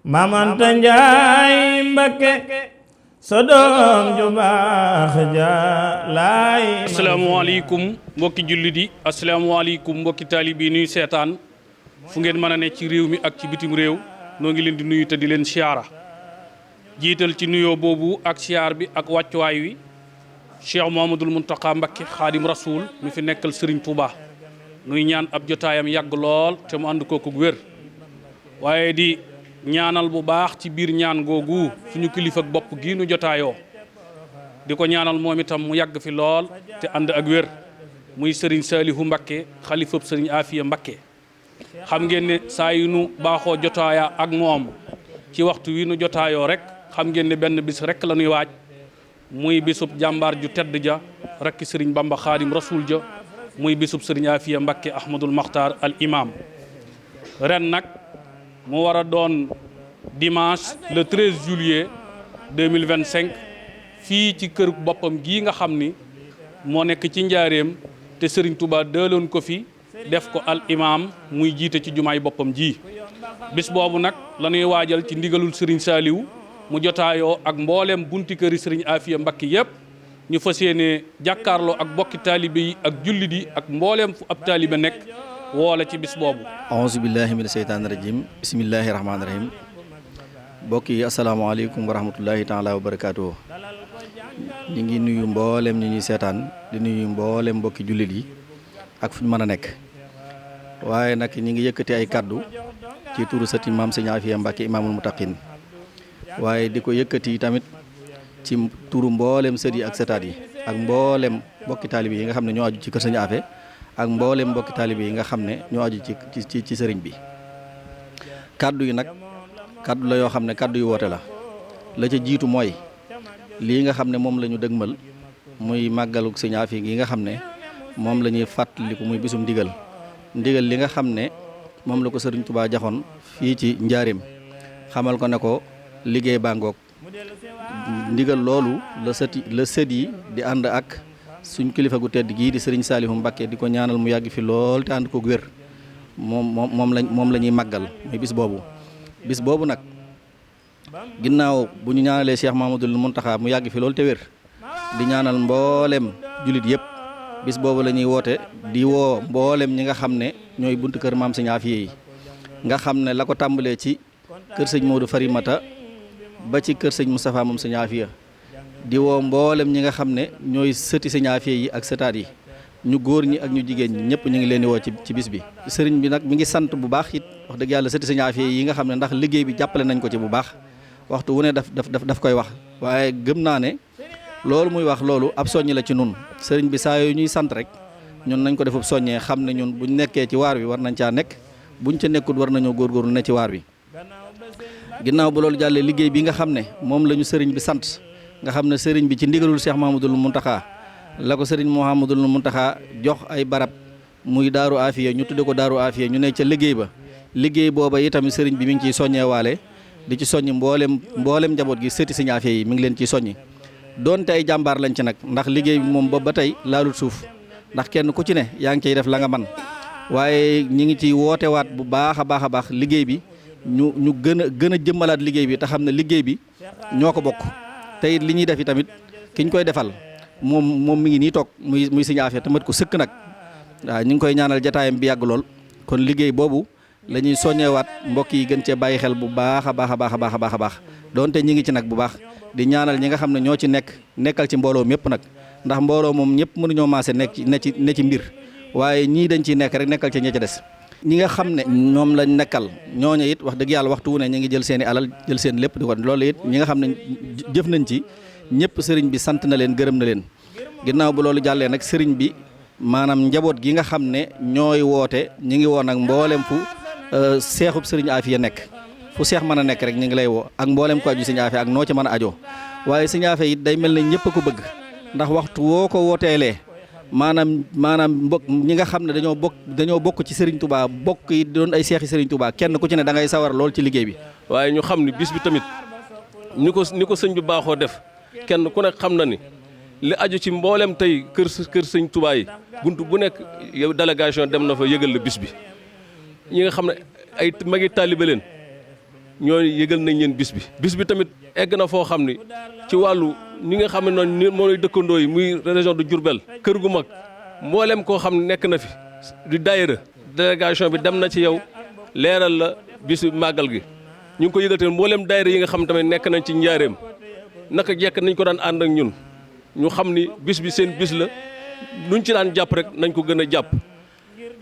Maam Anta Njaay Mbakke sa doom ju baax ja laay. asalaamaaleykum mbokki jullit yi, asalaamaaleykum mbokki taalibe yi nuy seetaan fu ngeen mën a ne ci réew mi ak ci bitim réew, noo ngi leen di nuyu te di leen siyaara. jiital ci nuyoo boobu ak siyaar bi ak wàccuwaay wi Cheikh Mouhamadoul Mountakha Mbacké Xaadim Rasoul mi fi nekkal Serigne Touba. nuy ñaan ab jotaayam yàgg lool te mu ànd kooku wér, waaye di ñaanal bu baax ci biir ñaan googu suñu kilifa ak bopp gii nu jotaayoo, di ko ñaanal moom itam mu yàgg fi lool te ànd ak wér, muy Serigne Salihu Mbacké xalifab Serigne Afia Mbacké. xam ngeen ne saa yu nu baaxoo jotaaya ak moom ci waxtu wi nu jotaayoo rek xam ngeen ne benn bis rek la ñuy waaj, muy bisub jàmbaar ju tedd ja rekk Serigne Bamba Xaadim Rasoul ja, muy bisub Serigne Afia Mbacké Ahmadul Makhtar al imam. ren nag mu war a doon dimanche le 13 juillet 2025 fii ci kër boppam gii nga xam ni moo nekk ci njaareem te Serigne Touba dëloon ko fi def ko al imam muy jiite ci jumaay boppam ji. bis boobu nag la ñuy waajal ci ndigalul Serigne Saliou mu jotaayoo ak mboolem bunti këri Serigne Afia Mbacké yëpp, ñu fas yéene jàkkaarloo ak bokki taalibe yi ak jullit yi ak mboolem fu ab taalibe nekk woole ci bis boobu. auzu billahi mina seytaani rajim, bismillahi rahmaani rahim. mbokk yi asalaamaaleykum wa rahmatullahi taala wa barakaatu. ñu ngi nuyu mboolem ñi ñuy seetaan, di nuyu mboolem mbokki jullit yi ak fu ñu mën a nekk. waaye nag ñi ngi yëkkati ay kaddu ci turu sëti maam Sëñ Afia Mbacké imaamul mutaqin, waaye di ko yëkkati tamit ci turu mboolem sët yi ak sëtaat yi ak mboolem mbokki taalibe yi nga xam ne ñoo aju ci kër Sëñ Afia ak mboolem mbokki taalibe yi nga xam ne ñoo aju ci sëriñ bi. kaddu yi nag kaddu la yoo xam ne kaddu yu woote la ca jiitu mooy lii nga xam ne moom la ñu dëgmal muy màggaluk Sëñ Afia gi nga xam ne moom la ñuy fàttaliku muy bisum ndigal li nga xam ne moom la ko Sëriñ Touba jaxoon fii ci njaarim, xamal ko ne ko liggéey baa ngoog. ndigal loolu la sët yi di ànd ak suñ kilifa gu tedd gii di Serigne Salihu Mbacké di ko ñaanal mu yàgg fi lool te ànd ko wér, moom la ñuy màggal muy bis boobu nag ginnaaw bu ñu ñaanalee Cheikh Mouhamadoul Mountakha mu yàgg fi lool te wér, di ñaanal mboolem jullit yëpp. bis boobu la ñuy woote di woo mboolem ñi nga xam ne ñooy buntu kër maam Sëñ Afia yi, nga xam ne la ko tàmbalee ci kër sëñ Modou Farimata ba ci kër sëñ Moustapha moom Sëñ Afia, di woo mboolem ñi nga xam ne ñooy sëti Sëñ Afia yi ak sëtaat yi, ñu góor ñi ak ñu jigéen ñi ñëpp ñu ngi leen di woo ci bis bi. sëriñ bi nag mi ngi sant bu baax it wax dëgg yàlla sëti Sëñ Afia yi nga xam ne ndax liggéey bi jàppale nañ ko ci bu baax, waxtu wu ne daf koy wax, waaye gëm naa ne loolu muy wax loolu ab soññi la ci nun. sëriñ bi saa yooyu ñuy sant rek ñun nañ ko defub soññee, xam ne ñun buñ nekkee ci waar wi war nañ caa nekk, buñ ca nekkut war nañoo góorgóorlu ne ci waar wi. ginnaaw bu loolu jàllee liggéey bi nga xam ne moom la ñu sëriñ bi sant, nga xam ne sëriñ bi ci ndigalul Cheikh Mouhamadoul Mountakha la ko sëriñ Mouhamadoul Mountakha jox ay barab muy Daaru Afia, ñu tudde ko Daaru Afia, ñu ne ca liggéey booba itam sëriñ bi mi ngi ciy soññee waale di ci soññi mboolem njaboot gi sëti Sëñ Afia yi mi ngi leen ciy soññi. doonte ay jàmbaar lañ ci nag, ndax liggéey bi moom ba tey laalut suuf, ndax kenn ku ci ne yaa ngi ciy def la nga man, waaye ñi ngi ciy wootewaat bu baax a baax liggéey bi ñu gën a jëmmalaat liggéey bi te xam ne liggéey bi ñoo ko bokk. te it li ñuy def yi tamit ki ñu koy defal moom mi ngi nii toog muy Sëñ Afia te mat ko sëkk nag. waaw ñu ngi koy ñaanal jataayam bi yàgg lool, kon liggéey boobu la ñuy soññewaat mbokk yi gën cee bàyyi xel bu baax a baax doonte ñi ngi ci nag bu baax. di ñaanal ñi nga xam ne ñoo ci nekkal ci mbooloo mépp nag, ndax mbooloo moom ñëpp mënuñoo maase ne ci mbir, waaye ñii dañ ciy nekk rek nekkal ci ña ca des. ñi nga xam ne ñoom lañ nekkal ñooñu it wax dëgg yàlla waxtu wu ne ñu ngi jël seen i alal jël seen lépp di ko loolu it ñi nga xam ne jëf nañ ci ñëpp sëriñ bi sant na leen gërëm na leen. ginnaaw bu loolu jàllee nag sëriñ bi maanaam njaboot gi nga xam ne ñooy woote ñi ngi woon ak mboolem fu seexub Sëriñ Afia nekk. fu seex mën a nekk rek ñu ngi lay woo ak mboolem ko aju Sëñ Afia ak noo ci mën a ajoo, waaye Sëñ Afia it day mel ne ñëpp a ko bëgg, ndax waxtu woo ko wooteelee maanaam mbokk ñi nga xam ne dañoo bokk ci Serigne Touba bokk yi doon ay seexi Serigne Touba kenn ku ci ne da ngay sawar lool ci liggéey bi. waaye ñu xam ni bis bi tamit ni ko sëñ bi baaxoo def kenn ku nekk xam na ni li aju ci mboolem tey kër Sëñ Touba yi buntu bu nekk yow délégation dem na fa yëgal la bis bi ñi nga xam ne ay magi taalibe leen ñoo yëgal nañ leen bis bi tamit egg na foo xam ni ci wàllu ni nga xam ne noonu mooy dëkkandoo yi muy région de Diourbel kër gu mag mboolem koo xam ne nekk na fi di daayira délégation bi dem na ci yow leeral la bisu màggal gi ñu ngi ko yëgal tamit mboolem daayira yi nga xam tamit nekk nañ ci njaareem naka jekk nañ ko daan ànd ak ñun ñu xam ni bis bi seen bis la luñ ci daan jàpp rek nañ ko gën a jàpp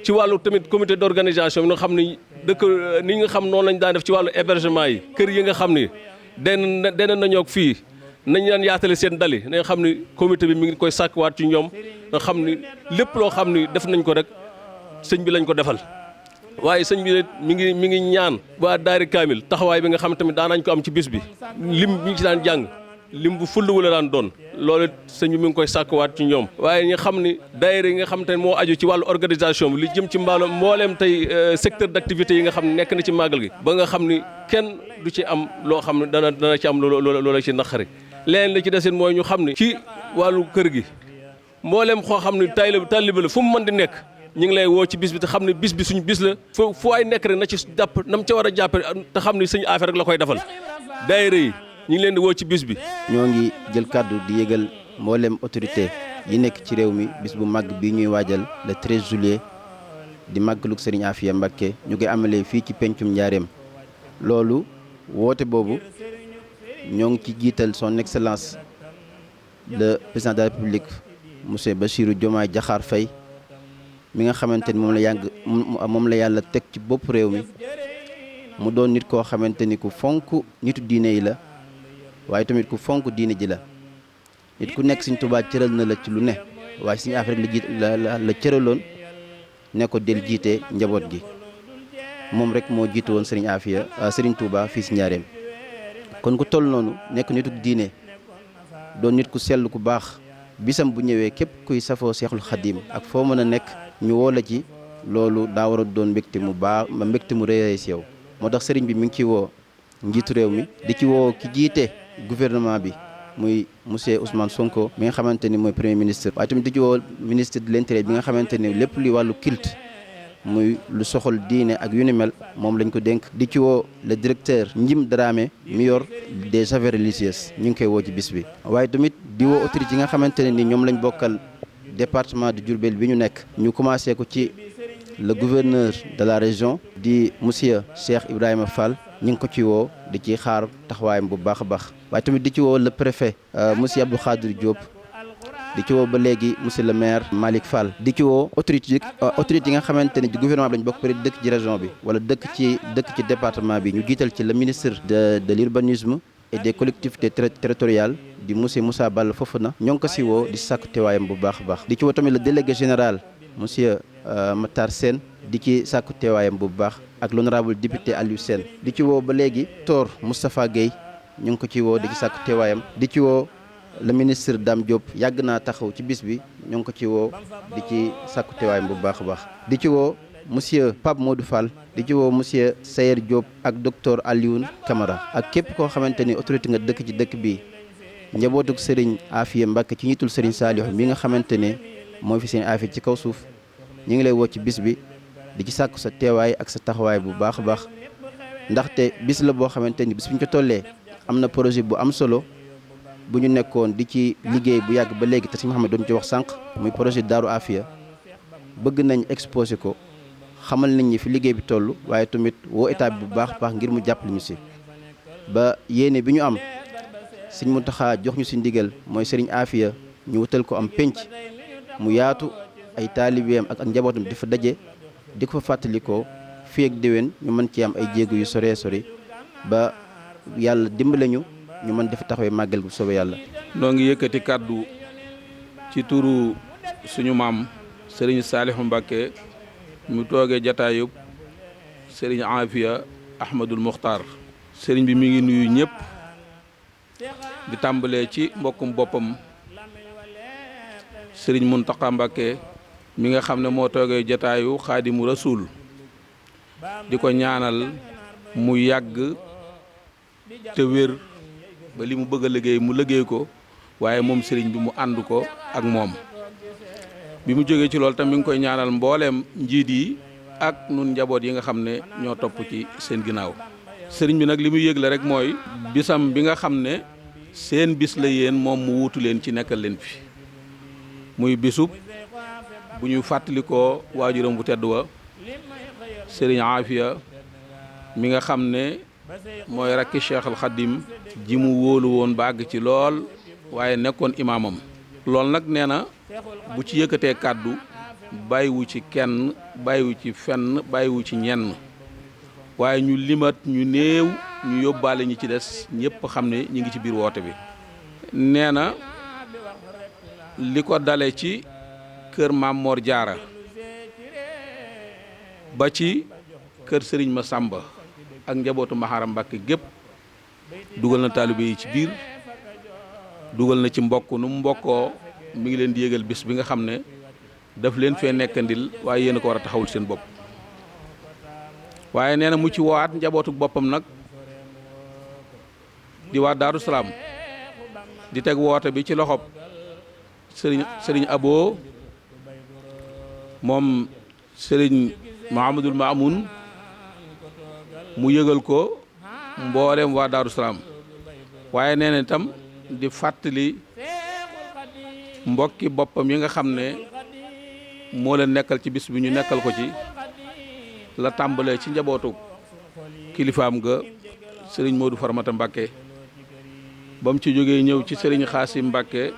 ci wàllu tamit comité d'organisation bi nga xam ni dëkk ni nga xam noonu lañ daan def ci wàllu hébergement yi kër yi nga xam ni den nañoo fii nañ daan yaatale seen dali na nga xam ni comité bi mi ngi koy sàkkwaat ci ñoom nga xam ni lépp loo xam ni def nañ ko rek sëñ bi lañ ko defal waaye sëñ bi mi ngi ñaan waa daari kaamil taxawaay bi nga xam tamit daan nañ ko am ci bis bi lim bi ñu ci daan jàng lim bu fulluwu la daan doon loolu sëñ bi mi ngi koy sàkkwaat ci ñoom waaye ñu xam ni daayira yi nga xam te ne moo aju ci wàllu organisation bi li jëm ci mbooleem tey secteur d'activité yi nga xam ne nekk na ci màggal gi ba nga xam ni kenn du ci am loo xam ne dana ci am loola ci naqari leneen li ci desin mooy ñu xam ni ci wàllu kër gi mbooleem xoo xam ni taalibe la fu mu mën di nekk ñu ngi lay woo ci bis bi te xam ne bis bi suñu bis la fu ay nekk rek na ci jàpp nam ca war a jàpp te xam ni suñu affaire rek la koy defal daayira yi ñu ngi leen di woo ci bis bi. ñoo ngi jël kàddu di yëgal mboolem autorité yi nekk ci réew mi bis bu màgg bi ñuy waajal le 13 juillet di màggalug Serigne Afia Mbacké ñu koy amalee fii ci pencum Njaareem loolu woote boobu ñoo ngi ci jiital son excellence le président de la République monsieur Bassirou Diomaye Diakhar Faye mi nga xamante ni moom la yàlla teg ci bopp réew mi mu doon nit koo xamante ni ku fonk nitu diine yi la waaye tamit ku fonk diine ji la nit ku nekk Sëriñ Tuubaa cëral na la ci lu ne waaye suñu affaire la cëraloon ne ko del jiite njaboot gi moom rek moo jiitu woon Sëriñ Tuubaa fii si Njaareem kon ku toll noonu nekk nitu diine doon nit ku sell ku baax bisam bu ñëwee képp kuy safoo Seexul Xadiim ak foo mën a nekk ñu woo la ci loolu daa war a doon mbégte mu baax mbégte mu rëy si yow moo tax sëriñ bi mi ngi ci woo njiitu réew mi di ci woo ki jiite gouvernement bi muy monsieur Ousmane Sonko mi nga xamante ni mooy premier ministre waaye tamit di ci woo ministre de l'intérieur bi nga xamante ni lépp li wàllu culte muy lu soxal diine ak yu ni mel moom lañ ko dénk di ci woo le directeur Njim Dramé mi yor des affaires religieuses ñu ngi koy woo ci bis bi waaye tamit di woo autorités yi nga xamante ne ni ñoom lañ bokkal département de Diourbel bi ñu nekk ñu commencé ko ci le gouverneur de la région di monsieur Cheikh Ibrahima Fall ñu ngi ko ci woo di ci xaar taxawaayam bu baax a baax waaye tamit di ci woo le préfet monsieur Abdou Khadir Diop di ci woo ba léegi monsieur le maire Malick Fall di ci woo autorité yi nga xamante ni ci gouvernement bi lañ bokk peut être dëkk ci région bi wala dëkk ci département bi ñu jiital ci le ministre de l'urbanisme et des collectivités territoriales di monsieur Moussa Balla Fofana ñoo ngi ko si woo di sàkku teewaayam bu baax a baax di ci woo tamit le délégué général monsieur Matar Sène di ci sàkku teewaayam bu baax ak l'honorable député Aliou Sène di ci woo ba léegi Tor Moustapha Guèye ñu ngi ko ci woo di ci sàkku teewaayam di ci woo le ministre Dame Diop yàgg naa taxaw ci bis bi ñoo ngi ko ci woo di ci sàkku teewaayam bu baax a baax di ci woo monsieur Pape Modou Fall di ci woo monsieur Sayer Diop ak docteur Alioune Camara ak képp koo xamante ni autorité nga dëkk ci dëkk bi njabootuk Serigne Afia Mbacké ci ñitul Serigne Saliou mi nga xamante ne mooy fi seen Afia ci kaw suuf ñu ngi lay woo ci bis bi di ci sàkku sa teewaay ak sa taxawaay bu baax a baax ndaxte bis la boo xamante ni bis bu ñu ko tollee am na projet bu am solo bu ñu nekkoon di ci liggéey bu yàgg ba léegi te si Mouhamed doon ci wax sànq muy projet Daaru Afia bëgg nañ exposé ko xamal nañ ñi fi liggéey bi toll waaye tamit woo état bi bu baax a baax ngir mu jàppale ñu si ba yéene bi ñu am Sëriñ Mountakha jox ñu si ndigal mooy Serigne Afia ñu wutal ko am penc mu yaatu ay taalibeem ak njabootam di fa daje di ko fa fàttalikoo fii ak déwén ñu mën ci am ay jéego yu sore sori ba yàlla dimbale ñu mën def taxawee màggal gu soobee yàlla. noo ngi yëkkati kàddu ci turu suñu maam Serigne Saliou Mbacké mu toogee jataayub Serigne Afia Ahmadul Muxtaar Serigne bi mi ngi nuyu ñëpp di tàmbalee ci mbokkum boppam Serigne Mountakha Mbacké mi nga xam ne moo toogee jataayu Xaadimu Rasuul di ko ñaanal mu yàgg te wér ba li mu bëgg a liggéey mu liggéey ko waaye moom sëriñ bi mu ànd ko ak moom bi mu jógee ci loolu tam mi ngi koy ñaanal mbooleem njiit yi ak nun njaboot yi nga xam ne ñoo topp ci seen ginnaaw sëriñ bi nag li muy yëgle rek mooy bisam bi nga xam ne seen bis la yéen moom mu wuutu leen ci nekkal leen fi muy bisub bu ñu fàttalikoo waajuram bu tedd wa sëriñ Aafiya mi nga xam ne mooy rakki Cheikh al Khadim ji mu wóolu woon ba àgg ci lool waaye nekkoon imaamam loolu nag nee na bu ci yëkkatee kàddu bàyyiwu ci kenn bàyyiwu ci fenn bàyyiwu ci ñenn waaye ñu limat ñu néew ñu yóbbaale ñi ci des ñëpp xam ne ñi ngi ci biir woote bi nee na li ko dale ci kër Maam Mor Jaara ba ci kër Sëriñ Masamba ak njabootu Maharam Mbàkke gépp dugal na taalibe yi ci biir dugal na ci mbokk nu mu mbokkoo mi ngi leen di yëgal bis bi nga xam ne daf leen fee nekkandil waaye yéen a ko war a taxawul seen bopp waaye nee na mu ci waat njabootu boppam nag di waa Daaru Salaam di teg woote bi ci loxob sëriñ Abo moom sëriñ Mahamadul Maamun mu yëgal ko mboolem waa Daaru Salaam waaye nee na itam di fàttali mbokki boppam yi nga xam ne moo leen nekkal ci bis bi ñu nekkal ko ci la tàmbalee ci njabootu kilifaam ga sëriñ Modou Farmata Mbàkke ba mu ci jógee ñëw ci sëriñ Xaasim Mbàkke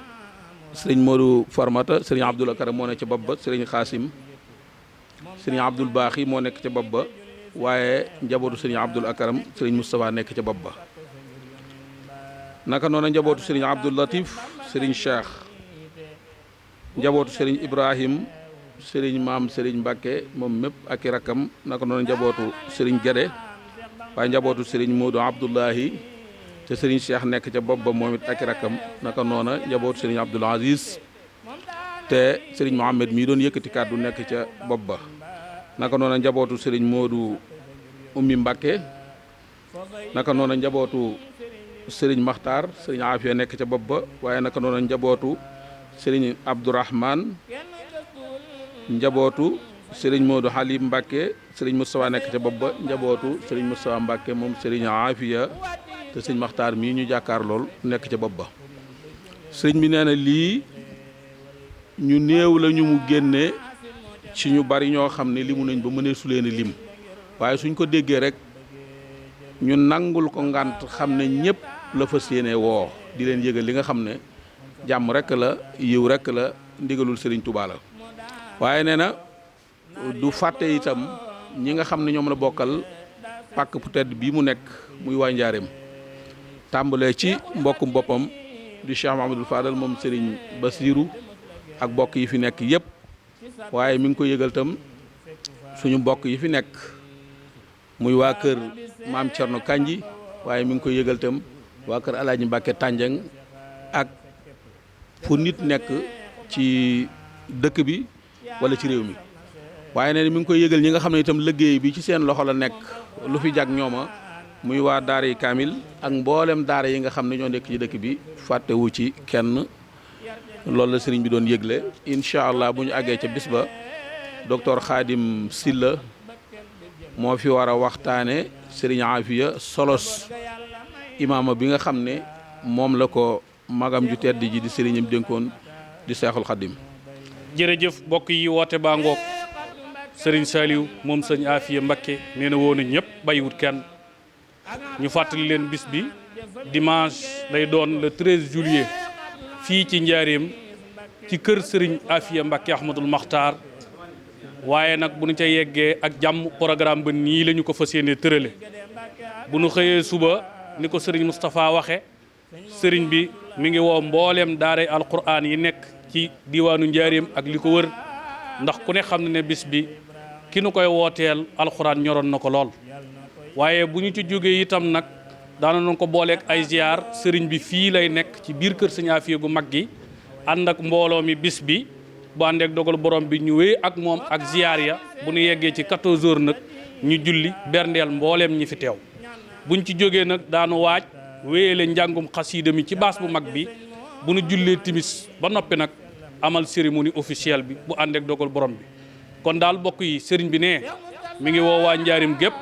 sëriñ Modou Farmata sëriñ Abdul Akaram moo nekk ca bopp ba sëriñ Xaasim sëriñ Abdul Baaxi moo nekk ca bopp ba waaye njabootu sëriñ Abdul Akaram sëriñ Moustapha nekk ca bopp ba naka noonu njabootu sëriñ Abdul Latif sëriñ Cheikh njabootu sëriñ Ibrahim sëriñ maam sëriñ Mbàkke moom mépp ak i rakkam naka noonu njabootu sëriñ Gede waaye njabootu sëriñ Modou Abdullahi te sëriñ Cheikh nekk ca bopp ba moom it ak i rakkam naka noona njabootu sëriñ Abdul Aziz te sëriñ Mohamed mii doon yëkkati kàddu nekk ca bopp ba naka noona njabootu sëriñ Modou Ummi Mbàkke naka noona njabootu sëriñ Maxtaar sëriñ Aafiya nekk ca bopp ba waaye naka noona njabootu sëriñ Abdourahman njabootu sëriñ Modou Halim Mbàkke sëriñ Moustapha nekk ca bopp ba njabootu sëriñ Moustapha Mbàkke moom sëriñ Aafiya te sëriñ Maxtaar mii ñu jàkkaar lool nekk ca bopp ba sëriñ bi nee na lii ñu néew la ñu mu génne ci ñu bari ñoo xam ne limu nañ ba mënee su leen lim waaye suñ ko déggee rek ñu nangul ko ngànt xam ne ñëpp la fas yéene woo di leen yëgal li nga xam ne jàmm rek la yiw rek la ndigalul sëriñ Touba la waaye nee na du fàtte itam ñi nga xam ne ñoom la bokkal pàkk bu tedd bii mu nekk muy waa Njaareem tàmbalee ci mbokkum boppam di Cheikh Mahamadul Fadal moom sëriñ Basiru ak mbokk yi fi nekk yëpp waaye mi ngi ko yëgal itam suñu mbokk yi fi nekk muy waa kër maam Cerno Kanji waaye mi ngi koy yëgal itam waa kër Alaaji Mbàkke Tànjang ak fu nit nekk ci dëkk bi wala ci réew mi waaye ne mi ngi koy yëgal ñi nga xam ne itam liggéey bi ci seen loxo la nekk lu fi jag ñooma muy waa daara yi kaamil ak mboolem daara yi nga xam ne ñoo nekk ci dëkk bi fàttewu ci kenn loolu la sëriñ bi doon yëgle incha allah bu ñu àggee ca bis ba docteur Khadim Silla moo fi war a waxtaane sëriñ Aafiya solos imaama bi nga xam ne moom la ko magam ju tedd ji di sëriñam dénkoon di Seexul Xadim jërëjëf mbokk yi woote baa ngoog sëriñ Saliou moom sëñ Aafiya Mbakke nee na woon na ñëpp bàyyiwut kenn ñu fàttali leen bis bi dimanche lay doon le 13 juillet fii ci Njaaréem ci kër sëriñ Aafiya Mbakke Ahmadul Maxtaar waaye nag bu ñu ca yeggee ak jàmm programme ba nii la ñu ko fas yéene tërale bu ñu xëyee suba ni ko sëriñ Moustapha waxe sëriñ bi mi ngi woo mbooleem daaray alquran yi nekk ci diwaanu Njaaréem ak li ko wër ndax ku ne xam ne bis bi ki nu koy wooteel alquran ñoroon na ko lool waaye bu ñu ci jógee itam nag daana nañ ko booleeg ay ziar sëriñ bi fii lay nekk ci biir kër sëñ Aafiya gu mag gi ànd ak mbooloo mi bis bi bu àndeek dogal borom bi ñu wéy ak moom ak ziar ya bu ñu yeggee ci 14 heures nag ñu julli berndeel mbooleem ñi fi teew buñ ci jógee nag daanu waaj wéyale njàngum xasiida mi ci baas bu mag bi bu ñu jullee timis ba noppi nag amal cérémonie officielle bi bu àndeek dogal borom bi kon daal bokk yi sëriñ bi ne mi ngi woo waa Njaaréem gépp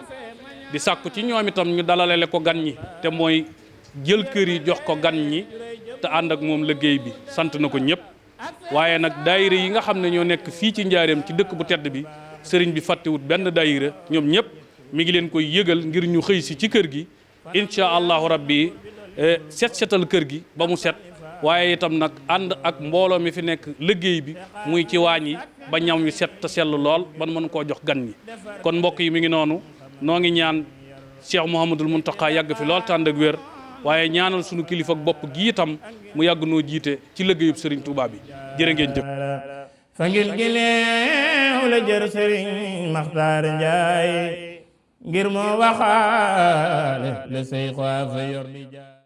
di sàkku ci ñoom itam ñu dalalale ko gan ñi te mooy jël kër yi jox ko gan ñi te ànd ak moom liggéey bi sant na ko ñëpp. waaye nag daayira yi nga xam ne ñoo nekk fii ci njaareem ci dëkk bu tedd bi sëriñ bi fàttewut benn daayira ñoom ñëpp mi ngi leen koy yëgal ngir ñu xëy si ci kër gi incha allahu rabbi setal kër gi ba mu set. waaye itam nag ànd ak mbooloo mi fi nekk liggéey bi muy ci waañ yi ba ñam wi set te sell lool ba mën koo jox gan ñi. kon mbokk yi mi ngi noonu noo ngi ñaan Cheikh Mouhamadul Mountakha yàgg fi lool te ànd ak wér waaye ñaanal sunu kilifa ak bopp gi itam mu yàgg noo jiite ci liggéeyub Serigne Touba bi jërë ngeen jëf. fa ngil gi leew la jër Serigne Makhtar Ndiaye ngir moo waxaale le say xaa fa yor di jaay